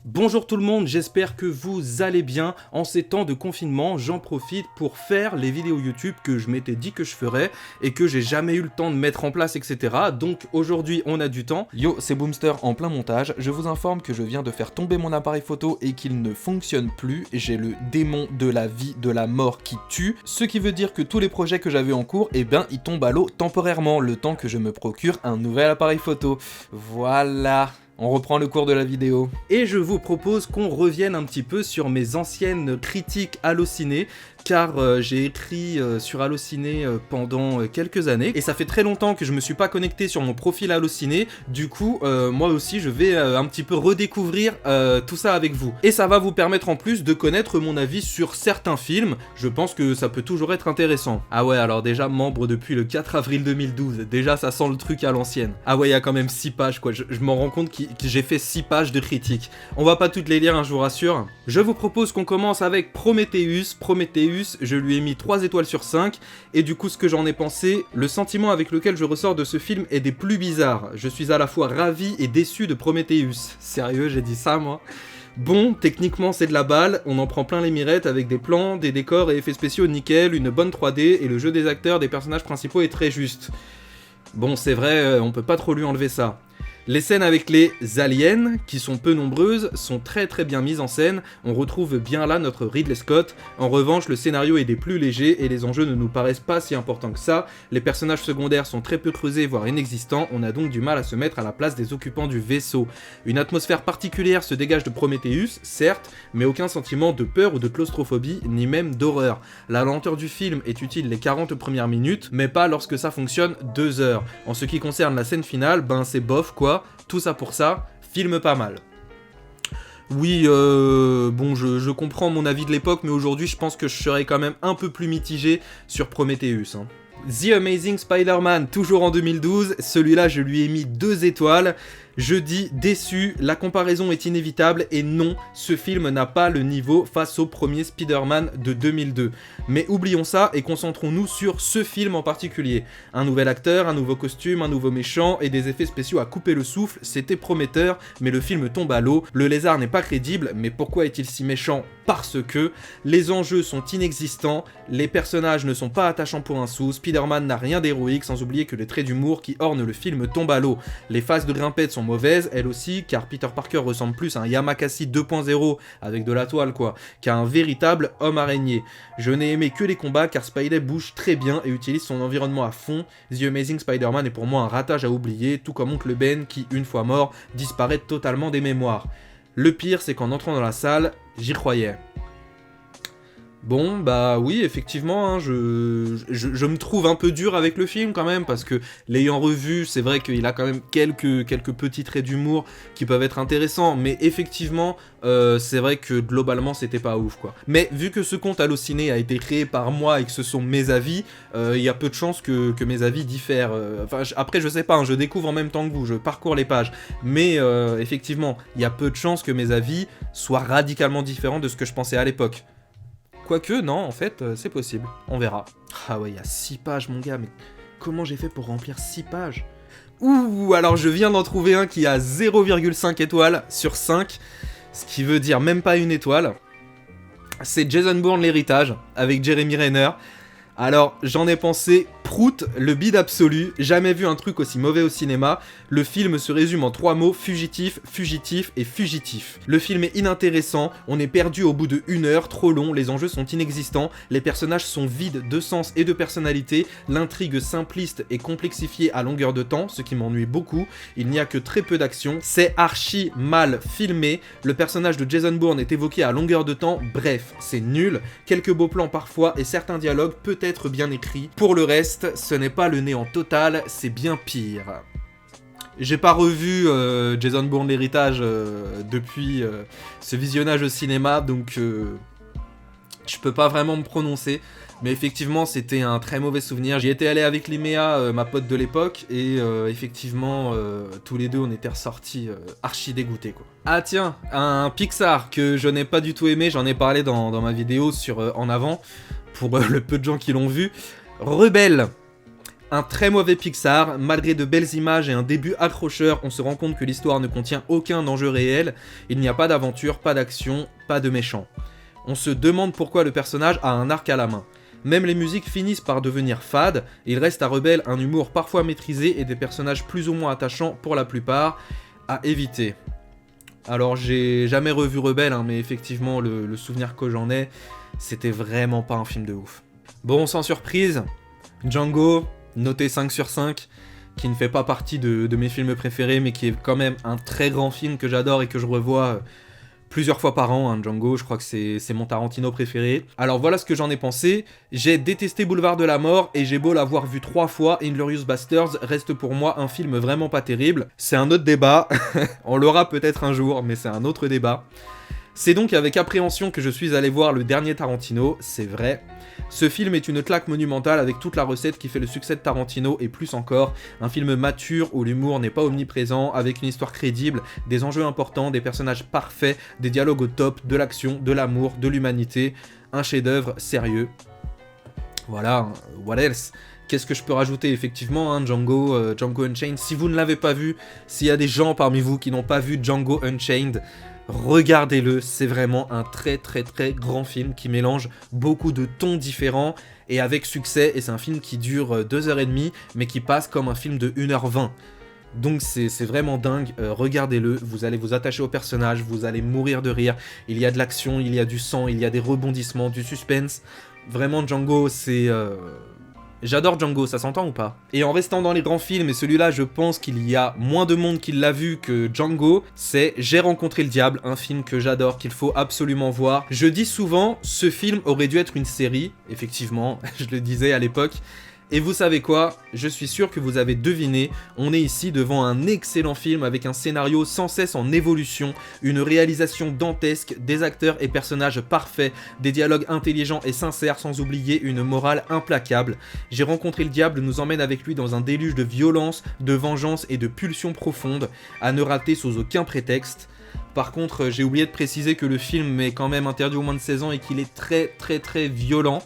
Bonjour tout le monde, j'espère que vous allez bien. En ces temps de confinement, j'en profite pour faire les vidéos YouTube que je m'étais dit que je ferais et que j'ai jamais eu le temps de mettre en place, etc. Donc aujourd'hui, on a du temps. Yo, c'est Boomster en plein montage. Je vous informe que je viens de faire tomber mon appareil photo et qu'il ne fonctionne plus. J'ai le démon de la vie, de la mort qui tue. Ce qui veut dire que tous les projets que j'avais en cours, eh ben, ils tombent à l'eau temporairement, le temps que je me procure un nouvel appareil photo. Voilà. On reprend le cours de la vidéo. Et je vous propose qu'on revienne un petit peu sur mes anciennes critiques Allociné, car j'ai écrit sur Allociné pendant quelques années, et ça fait très longtemps que je me suis pas connecté sur mon profil Allociné, du coup, moi aussi je vais un petit peu redécouvrir tout ça avec vous. Et ça va vous permettre en plus de connaître mon avis sur certains films, je pense que ça peut toujours être intéressant. Ah ouais, alors déjà, membre depuis le 4 avril 2012, déjà ça sent le truc à l'ancienne. Ah ouais, il y a quand même 6 pages quoi, je m'en rends compte que j'ai fait 6 pages de critiques. On va pas toutes les lire, hein, je vous rassure. Je vous propose qu'on commence avec Prometheus. Prometheus, je lui ai mis 3 étoiles sur 5, et du coup ce que j'en ai pensé, le sentiment avec lequel je ressors de ce film est des plus bizarres. Je suis à la fois ravi et déçu de Prometheus. Sérieux, j'ai dit ça moi? Bon, techniquement c'est de la balle, on en prend plein les mirettes avec des plans, des décors et effets spéciaux nickel, une bonne 3D, et le jeu des acteurs, des personnages principaux est très juste. Bon, c'est vrai, on peut pas trop lui enlever ça. Les scènes avec les aliens, qui sont peu nombreuses, sont très bien mises en scène, on retrouve bien là notre Ridley Scott. En revanche, le scénario est des plus légers et les enjeux ne nous paraissent pas si importants que ça, les personnages secondaires sont très peu creusés voire inexistants, on a donc du mal à se mettre à la place des occupants du vaisseau. Une atmosphère particulière se dégage de Prometheus, certes, mais aucun sentiment de peur ou de claustrophobie, ni même d'horreur. La lenteur du film est utile les 40 premières minutes, mais pas lorsque ça fonctionne 2 heures. En ce qui concerne la scène finale, ben c'est bof quoi. Tout ça pour ça, film pas mal. Oui, bon, je comprends mon avis de l'époque, mais aujourd'hui, je pense que je serais quand même un peu plus mitigé sur Prometheus. Hein. The Amazing Spider-Man, toujours en 2012, celui-là, je lui ai mis 2 étoiles. Je dis déçu, la comparaison est inévitable et non, ce film n'a pas le niveau face au premier Spider-Man de 2002. Mais oublions ça et concentrons-nous sur ce film en particulier. Un nouvel acteur, un nouveau costume, un nouveau méchant et des effets spéciaux à couper le souffle, c'était prometteur, mais le film tombe à l'eau. Le lézard n'est pas crédible, mais pourquoi est-il si méchant? Parce que les enjeux sont inexistants, les personnages ne sont pas attachants pour un sou, Spider-Man n'a rien d'héroïque, sans oublier que les traits d'humour qui ornent le film tombent à l'eau. Les phases de grimpette sont mauvaises, elles aussi, car Peter Parker ressemble plus à un Yamakasi 2.0 avec de la toile quoi, qu'à un véritable homme araignée. Je n'ai aimé que les combats car Spidey bouge très bien et utilise son environnement à fond. The Amazing Spider-Man est pour moi un ratage à oublier, tout comme Oncle Ben qui, une fois mort, disparaît totalement des mémoires. Le pire, c'est qu'en entrant dans la salle, j'y croyais. Bon, bah oui, effectivement, hein, je me trouve un peu dur avec le film quand même, parce que l'ayant revu, c'est vrai qu'il a quand même quelques petits traits d'humour qui peuvent être intéressants, mais effectivement, c'est vrai que globalement, c'était pas ouf, quoi. Mais vu que ce compte Allociné a été créé par moi et que ce sont mes avis, il y a peu de chances que mes avis diffèrent. Enfin, après, je sais pas, hein, je découvre en même temps que vous, je parcours les pages, mais effectivement, il y a peu de chances que mes avis soient radicalement différents de ce que je pensais à l'époque. Quoique, non, en fait, c'est possible. On verra. Ah ouais, il y a 6 pages, mon gars, mais comment j'ai fait pour remplir 6 pages? Ouh, alors je viens d'en trouver un qui a 0,5 étoiles sur 5, ce qui veut dire même pas une étoile. C'est Jason Bourne, l'héritage, avec Jeremy Renner. Alors, j'en ai pensé prout, le bide absolu, jamais vu un truc aussi mauvais au cinéma. Le film se résume en 3 mots, fugitif, fugitif et fugitif. Le film est inintéressant, on est perdu au bout de 1 heure, trop long, les enjeux sont inexistants, les personnages sont vides de sens et de personnalité, l'intrigue simpliste et complexifiée à longueur de temps, ce qui m'ennuie beaucoup, il n'y a que très peu d'action, c'est archi mal filmé, le personnage de Jason Bourne est évoqué à longueur de temps, bref, c'est nul, quelques beaux plans parfois et certains dialogues peut-être bien écrits. Pour le reste, ce n'est pas le néant total, c'est bien pire. J'ai pas revu Jason Bourne l'héritage depuis ce visionnage au cinéma, donc je peux pas vraiment me prononcer. Mais effectivement, c'était un très mauvais souvenir. J'y étais allé avec Liméa, ma pote de l'époque, et effectivement, tous les deux, on était ressortis archi dégoûtés, quoi. Ah tiens, un Pixar que je n'ai pas du tout aimé, j'en ai parlé dans ma vidéo sur En Avant, pour le peu de gens qui l'ont vu. Rebelle. Un très mauvais Pixar, malgré de belles images et un début accrocheur, on se rend compte que l'histoire ne contient aucun enjeu réel, il n'y a pas d'aventure, pas d'action, pas de méchant. On se demande pourquoi le personnage a un arc à la main. Même les musiques finissent par devenir fades, il reste à Rebelle un humour parfois maîtrisé et des personnages plus ou moins attachants pour la plupart, à éviter. Alors j'ai jamais revu Rebelle, mais effectivement le souvenir que j'en ai, c'était vraiment pas un film de ouf. Bon, sans surprise, Django, noté 5 sur 5, qui ne fait pas partie de mes films préférés, mais qui est quand même un très grand film que j'adore et que je revois plusieurs fois par an, Django, je crois que c'est mon Tarantino préféré. Alors voilà ce que j'en ai pensé, j'ai détesté Boulevard de la Mort, et j'ai beau l'avoir vu 3 fois, Inglourious Basterds reste pour moi un film vraiment pas terrible. C'est un autre débat, on l'aura peut-être un jour, mais c'est un autre débat. C'est donc avec appréhension que je suis allé voir le dernier Tarantino, c'est vrai. Ce film est une claque monumentale avec toute la recette qui fait le succès de Tarantino et plus encore, un film mature où l'humour n'est pas omniprésent, avec une histoire crédible, des enjeux importants, des personnages parfaits, des dialogues au top, de l'action, de l'amour, de l'humanité, un chef-d'œuvre sérieux. Voilà, what else ? Qu'est-ce que je peux rajouter ? Effectivement, Django Unchained, si vous ne l'avez pas vu, s'il y a des gens parmi vous qui n'ont pas vu Django Unchained, regardez-le, c'est vraiment un très très très grand film qui mélange beaucoup de tons différents et avec succès, et c'est un film qui dure 2h30 mais qui passe comme un film de 1h20. Donc c'est vraiment dingue, regardez-le, vous allez vous attacher au personnage, vous allez mourir de rire, il y a de l'action, il y a du sang, il y a des rebondissements, du suspense. Vraiment Django, c'est... J'adore Django, ça s'entend ou pas ? Et en restant dans les grands films, et celui-là je pense qu'il y a moins de monde qui l'a vu que Django, c'est J'ai rencontré le diable, un film que j'adore, qu'il faut absolument voir. Je dis souvent, ce film aurait dû être une série, effectivement, je le disais à l'époque. Et vous savez quoi ? Je suis sûr que vous avez deviné, on est ici devant un excellent film avec un scénario sans cesse en évolution, une réalisation dantesque, des acteurs et personnages parfaits, des dialogues intelligents et sincères sans oublier une morale implacable. J'ai rencontré le diable nous emmène avec lui dans un déluge de violence, de vengeance et de pulsions profondes, à ne rater sous aucun prétexte. Par contre, j'ai oublié de préciser que le film est quand même interdit aux moins de 16 ans et qu'il est très très très violent.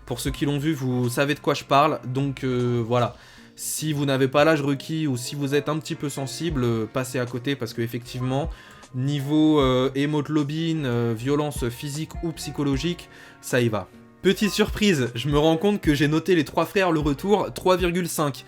Pour ceux qui l'ont vu, vous savez de quoi je parle, donc voilà. Si vous n'avez pas l'âge requis ou si vous êtes un petit peu sensible, passez à côté parce que effectivement, niveau hémoglobine, violence physique ou psychologique, ça y va. Petite surprise, je me rends compte que j'ai noté Les Trois Frères Le Retour 3,5.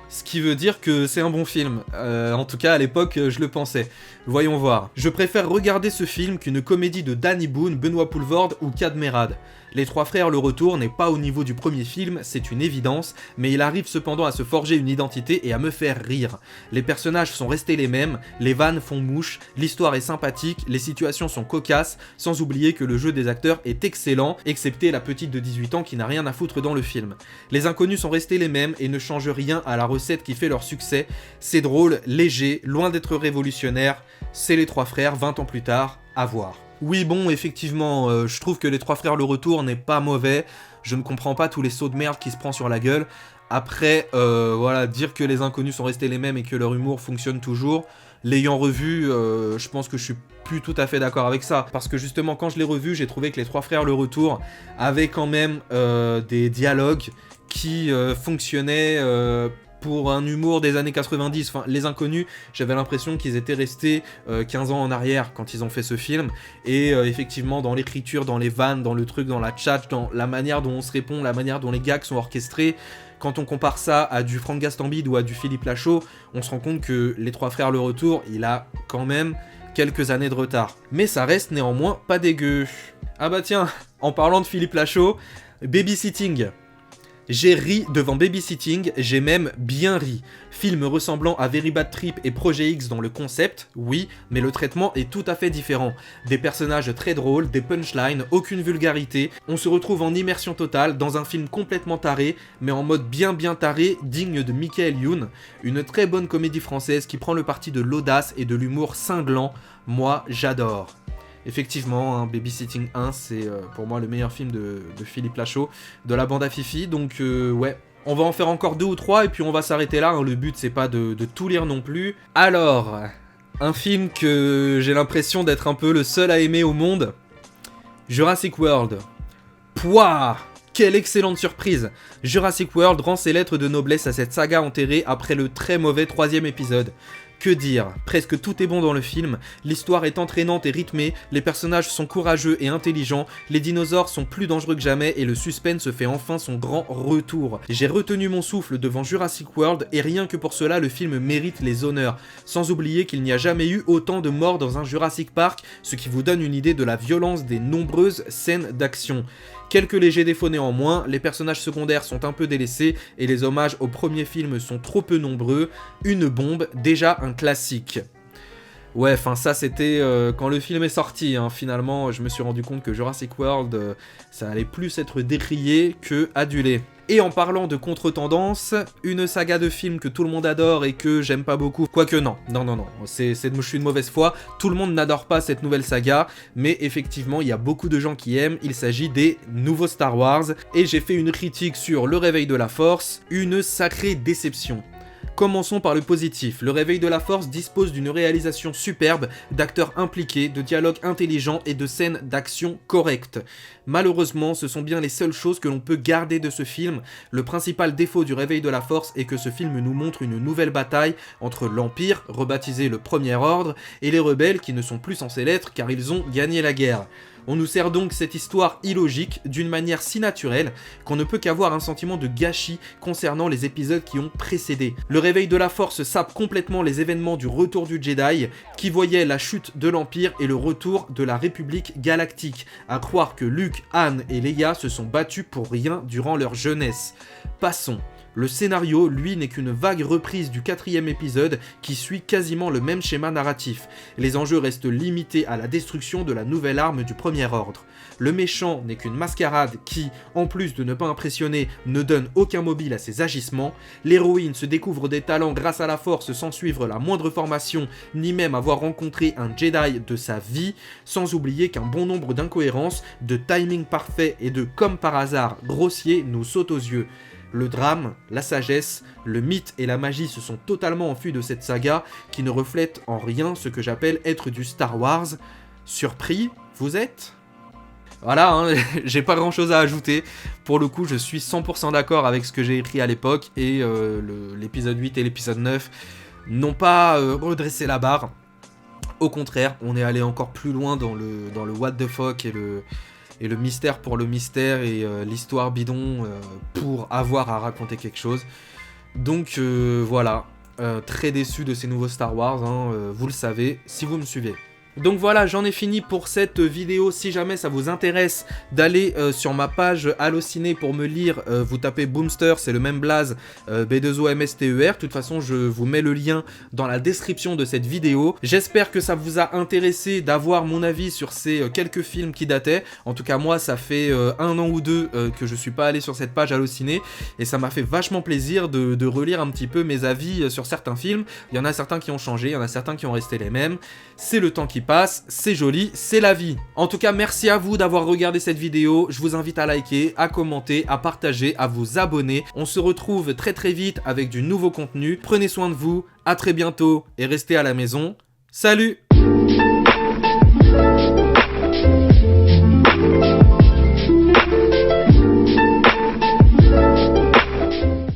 Ce qui veut dire que c'est un bon film. En tout cas, à l'époque, je le pensais. Voyons voir. Je préfère regarder ce film qu'une comédie de Danny Boone, Benoît Poelvoorde ou Kad Merad. Les Trois Frères Le Retour n'est pas au niveau du premier film, c'est une évidence, mais il arrive cependant à se forger une identité et à me faire rire. Les personnages sont restés les mêmes, les vannes font mouche, l'histoire est sympathique, les situations sont cocasses, sans oublier que le jeu des acteurs est excellent, excepté la petite de 18 ans qui n'a rien à foutre dans le film. Les inconnus sont restés les mêmes et ne changent rien à la recette qui fait leur succès. C'est drôle, léger, loin d'être révolutionnaire. C'est Les Trois Frères 20 ans plus tard, à voir. Oui bon, effectivement, je trouve que Les Trois Frères Le Retour n'est pas mauvais, je ne comprends pas tous les sauts de merde qui se prend sur la gueule. Après, voilà, dire que les inconnus sont restés les mêmes et que leur humour fonctionne toujours, l'ayant revu, je pense que je suis plus tout à fait d'accord avec ça. Parce que justement, quand je l'ai revu, j'ai trouvé que Les Trois Frères Le Retour avaient quand même des dialogues qui fonctionnaient... pour un humour des années 90, enfin les inconnus, j'avais l'impression qu'ils étaient restés 15 ans en arrière quand ils ont fait ce film, et effectivement dans l'écriture, dans les vannes, dans le truc, dans la chat, dans la manière dont on se répond, la manière dont les gags sont orchestrés, quand on compare ça à du Franck Gastambide ou à du Philippe Lachaud, on se rend compte que Les Trois Frères Le Retour, il a quand même quelques années de retard. Mais ça reste néanmoins pas dégueu. Ah bah tiens, en parlant de Philippe Lachaud, Babysitting. J'ai ri devant Babysitting, j'ai même bien ri. Film ressemblant à Very Bad Trip et Projet X dans le concept, oui, mais le traitement est tout à fait différent. Des personnages très drôles, des punchlines, aucune vulgarité. On se retrouve en immersion totale dans un film complètement taré, mais en mode bien taré, digne de Michael Youn. Une très bonne comédie française qui prend le parti de l'audace et de l'humour cinglant. Moi, j'adore. Effectivement, Babysitting 1, c'est pour moi le meilleur film de Philippe Lachaud, de la bande à Fifi, donc ouais. On va en faire encore 2 ou 3 et puis on va s'arrêter là, le but c'est pas de tout lire non plus. Alors, un film que j'ai l'impression d'être un peu le seul à aimer au monde, Jurassic World. Pouah, Quelle excellente surprise! Jurassic World rend ses lettres de noblesse à cette saga enterrée après le très mauvais 3e épisode. Que dire? Presque tout est bon dans le film, l'histoire est entraînante et rythmée, les personnages sont courageux et intelligents, les dinosaures sont plus dangereux que jamais et le suspense fait enfin son grand retour. J'ai retenu mon souffle devant Jurassic World et rien que pour cela le film mérite les honneurs. Sans oublier qu'il n'y a jamais eu autant de morts dans un Jurassic Park, ce qui vous donne une idée de la violence des nombreuses scènes d'action. Quelques légers défauts néanmoins, les personnages secondaires sont un peu délaissés et les hommages au premier film sont trop peu nombreux. Une bombe, déjà un classique. Ouais, enfin ça c'était quand le film est sorti, hein. Finalement je me suis rendu compte que Jurassic World, ça allait plus être décrié que adulé. Et en parlant de contre-tendance, une saga de films que tout le monde adore et que j'aime pas beaucoup, quoique non, je suis de mauvaise foi, tout le monde n'adore pas cette nouvelle saga, mais effectivement il y a beaucoup de gens qui aiment, il s'agit des nouveaux Star Wars, et j'ai fait une critique sur Le Réveil de la Force, une sacrée déception. Commençons par le positif. Le Réveil de la Force dispose d'une réalisation superbe, d'acteurs impliqués, de dialogues intelligents et de scènes d'action correctes. Malheureusement, ce sont bien les seules choses que l'on peut garder de ce film. Le principal défaut du Réveil de la Force est que ce film nous montre une nouvelle bataille entre l'Empire, rebaptisé le Premier Ordre, et les rebelles qui ne sont plus censés l'être car ils ont gagné la guerre. On nous sert donc cette histoire illogique d'une manière si naturelle qu'on ne peut qu'avoir un sentiment de gâchis concernant les épisodes qui ont précédé. Le Réveil de la Force sape complètement les événements du Retour du Jedi, qui voyait la chute de l'Empire et le retour de la République galactique, à croire que Luke, Han et Leia se sont battus pour rien durant leur jeunesse. Passons. Le scénario, lui, n'est qu'une vague reprise du 4e épisode qui suit quasiment le même schéma narratif. Les enjeux restent limités à la destruction de la nouvelle arme du Premier Ordre. Le méchant n'est qu'une mascarade qui, en plus de ne pas impressionner, ne donne aucun mobile à ses agissements. L'héroïne se découvre des talents grâce à la force sans suivre la moindre formation, ni même avoir rencontré un Jedi de sa vie, sans oublier qu'un bon nombre d'incohérences, de timing parfait et de comme par hasard grossier nous sautent aux yeux. Le drame, la sagesse, le mythe et la magie se sont totalement enfuis de cette saga qui ne reflète en rien ce que j'appelle être du Star Wars. Surpris, vous êtes ? Voilà, hein, j'ai pas grand chose à ajouter. Pour le coup, je suis 100% d'accord avec ce que j'ai écrit à l'époque et l'épisode 8 et l'épisode 9 n'ont pas redressé la barre. Au contraire, on est allé encore plus loin dans le what the fuck et le mystère pour le mystère et l'histoire bidon pour avoir à raconter quelque chose. Donc voilà, très déçu de ces nouveaux Star Wars, hein, vous le savez, si vous me suivez. Donc voilà, j'en ai fini pour cette vidéo. Si jamais ça vous intéresse d'aller sur ma page Allociné pour me lire, vous tapez Boomster, c'est le même blaze, B2OMSTER. De toute façon, je vous mets le lien dans la description de cette vidéo. J'espère que ça vous a intéressé d'avoir mon avis sur ces quelques films qui dataient. En tout cas, moi, ça fait 1 an ou 2 que je suis pas allé sur cette page Allociné et ça m'a fait vachement plaisir de relire un petit peu mes avis sur certains films. Il y en a certains qui ont changé, il y en a certains qui ont resté les mêmes. C'est le temps qui passe, c'est joli, c'est la vie. En tout cas, merci à vous d'avoir regardé cette vidéo. Je vous invite à liker, à commenter, à partager, à vous abonner. On se retrouve très très vite avec du nouveau contenu. Prenez soin de vous, à très bientôt et restez à la maison. Salut!